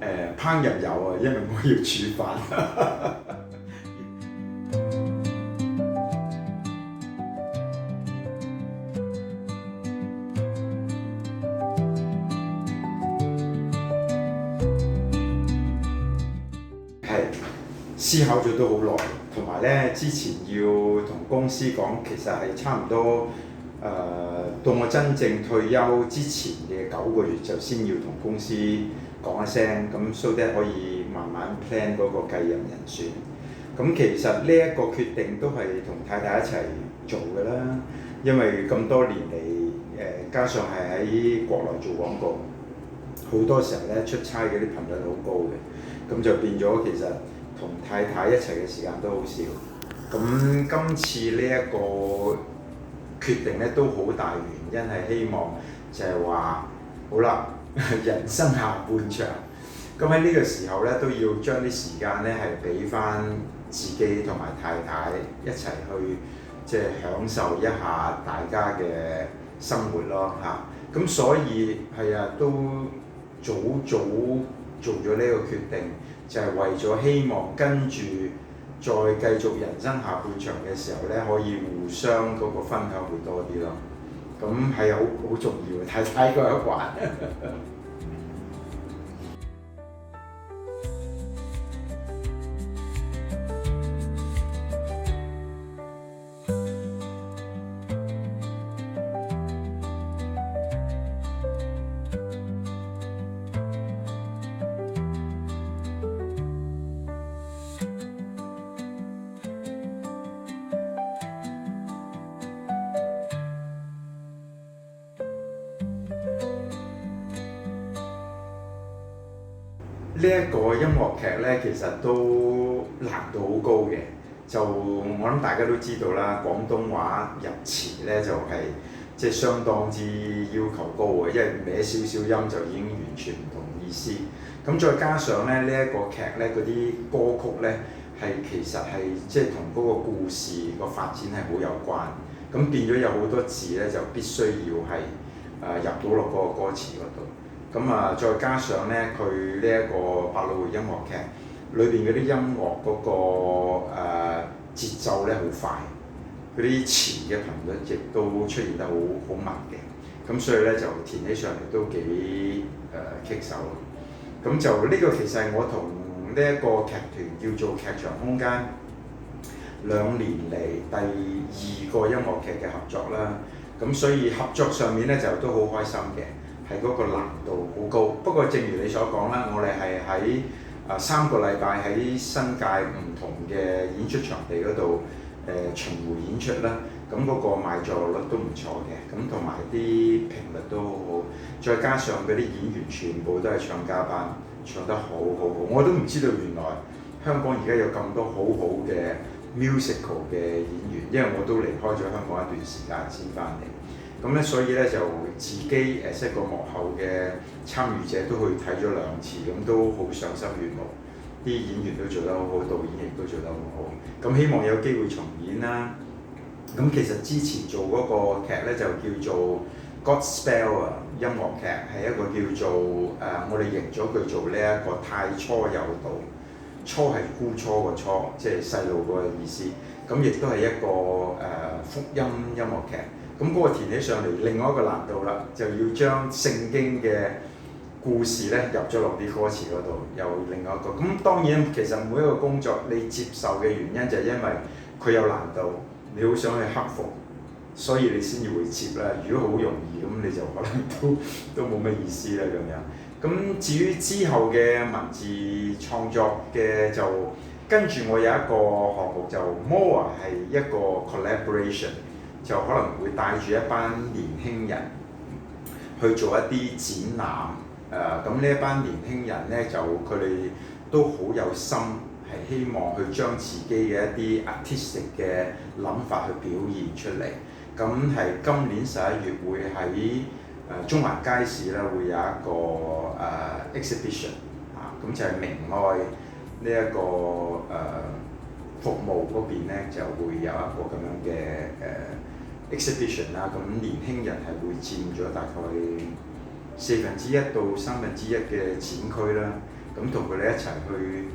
烹飪有啊，因為我要煮飯。係思考咗都好耐，同埋咧之前要同公司講，其實係差唔多到我真正退休之前嘅9個月就先要同公司講一聲，咁 so that 可以慢慢 plan 嗰個繼任人選。咁其實呢一個決定都係同太太一齊做嘅啦，因為咁多年嚟加上係喺國內做廣告，好多時候咧出差嘅啲頻率好高嘅，咁就變咗其實同太太一齊嘅時間都好少。咁今次呢一個決定咧都好大原因係希望就係話好啦，人生下半場，咁喺呢個時候咧都要將啲時間咧係俾翻自己同埋太太一齊去即係享受一下大家嘅生活咯嚇。咁所以係啊，都早做咗呢個決定，就係為咗希望跟住再繼續人生下半場嘅時候咧，可以互相嗰個分享會多啲咯。咁係好重要嘅，太太嗰一環。呢一個音樂劇咧，其實都難度好高嘅。就我諗大家都知道啦，廣東話入詞咧就係即係相當之要求高嘅，因為歪少少音就已經完全唔同意思。咁再加上咧呢一個劇咧嗰啲歌曲咧係其實係即係同嗰個故事個發展係好有關。咁變咗有好多字咧就必須要係入到落嗰個歌詞嗰度。咁再加上咧，佢呢一個百老匯音樂劇裏邊嗰啲音樂嗰個節奏咧好快，嗰啲詞嘅頻率亦都出現得好密嘅，咁所以咧就填起上嚟都幾棘手。咁就呢個其實係我同呢一個劇團叫做劇場空間2年嚟第2個音樂劇嘅合作啦。咁所以合作上面咧就都好開心嘅。係嗰個難度好高，不過正如你所講啦，我哋係喺3個禮拜喺新界唔同嘅演出場地嗰度巡迴演出啦，咁嗰個賣座率都唔錯嘅，咁同埋啲評率都好好，再加上嗰啲演員全部都係唱家班，唱得好好，我都唔知道原來香港而家有咁多好好嘅 musical 嘅演員，因為我都離開咗香港一段時間先翻嚟。咁咧，所以咧就自己一個幕後嘅參與者都去睇咗2次，咁都好賞心悅目。啲演員都做得好好，導演亦都做得好好。咁希望有機會重演啦。咁其實之前做嗰個劇咧就叫做 Godspell 啊，音樂劇係一個叫做我哋譯咗佢做呢一個太初有道，初係孤初個初，即係細路嗰個意思。咁亦都係一個福音音樂劇。咁嗰個填起上嚟，另外一個難度啦，就要將聖經嘅故事咧入咗落啲歌詞嗰度，又另外一個。咁當然其實每一個工作你接受嘅原因就係因為佢有難度，你好想去克服，所以你先至會接啦。如果好容易咁，你就可能都冇乜意思啦咁樣。咁至於之後嘅文字創作嘅就跟住我有一個項目就 more 係一個 collaboration。就可能會帶住一班年輕人去做一啲展覽，咁呢一班年輕人咧就佢哋都好有心，係希望去將自己嘅一啲 artistic 嘅諗法去表現出嚟。咁係今年11月會喺中環街市咧會有一個exhibition 咁就係明愛呢一個服務嗰邊咧就會有一個咁樣嘅exhibition 啦。咁年輕人係會佔咗大概1/4到1/3嘅展區啦。咁同佢哋一齊去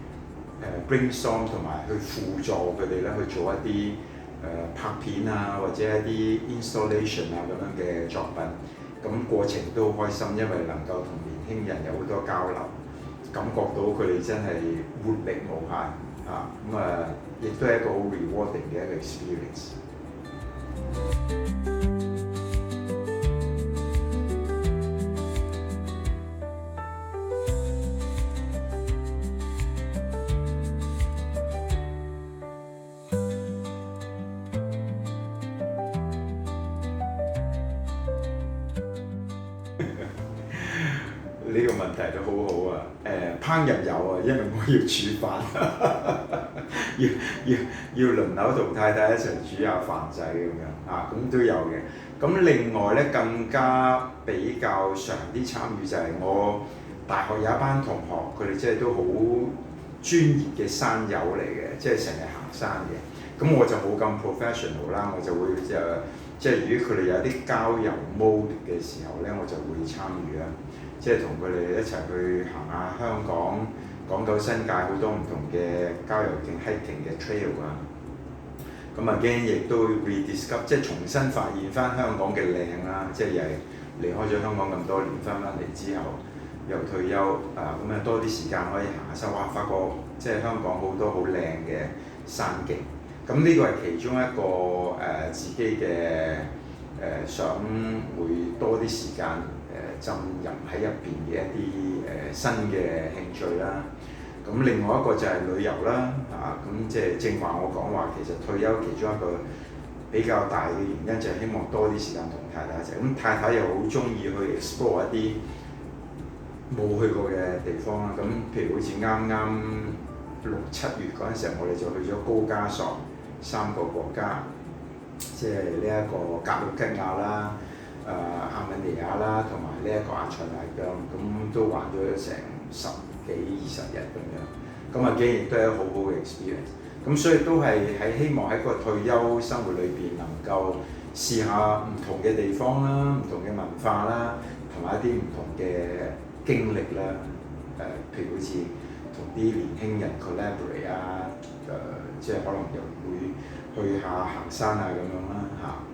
brainstorm 同埋去輔助佢哋咧去做一啲拍片啊或者一啲 installation 啊咁樣嘅作品。咁過程都好開心，因為能夠同年輕人有好多交流，感覺到佢哋真係活力無限啊！亦都係一個好 rewarding 嘅一個 experience。呢個問題都好好啊！烹飪有啊，因為我要煮飯，要輪流同太太一齊煮下飯仔咁樣啊，咁都有嘅。咁另外咧更加比較常啲參與就係我大學有一班同學，佢哋即係都好專業嘅山友嚟嘅，即係成日行山嘅。咁我就冇咁 professional 啦，我就會即係如果佢哋有啲郊遊 mode 嘅時候咧，我就會參與啦。即係同佢哋一齊去行下香港、港九新界好多唔同嘅郊遊徑 hiking 嘅 trail 啊。咁again亦都 rediscover 即係重新發現翻香港嘅靚啦。即係又係離開咗香港咁多年，翻嚟之後又退休啊，咁多啲時間可以行下山，哇！發覺即係香港好多好靚嘅山徑。咁呢個係其中一個自己嘅想會多啲時間浸入喺入邊嘅一啲新嘅興趣啦。咁另外一個就係旅遊啦，咁即係正話我講話，其實退休其中一個比較大嘅原因就係希望多啲時間同太太一齊。咁太太又好中意去 explore 一啲冇去過嘅地方啦。咁譬如好似啱啱6、7月嗰陣時候，我哋就去咗高加索3個國家，即係呢一個格魯吉亞啦、亞美尼亞啦，同埋呢一個阿塞拜疆，咁都玩咗成10幾20日咁樣。咁既然亦都係一個好好嘅 experience。咁所以都係希望喺個退休生活裏邊能夠試下唔同嘅地方啦、唔同嘅文化啦，同埋一啲唔同嘅經歷啦。譬如好似同啲年輕人 collaborate 啊，即係可能又會去下行山啊咁樣啦嚇。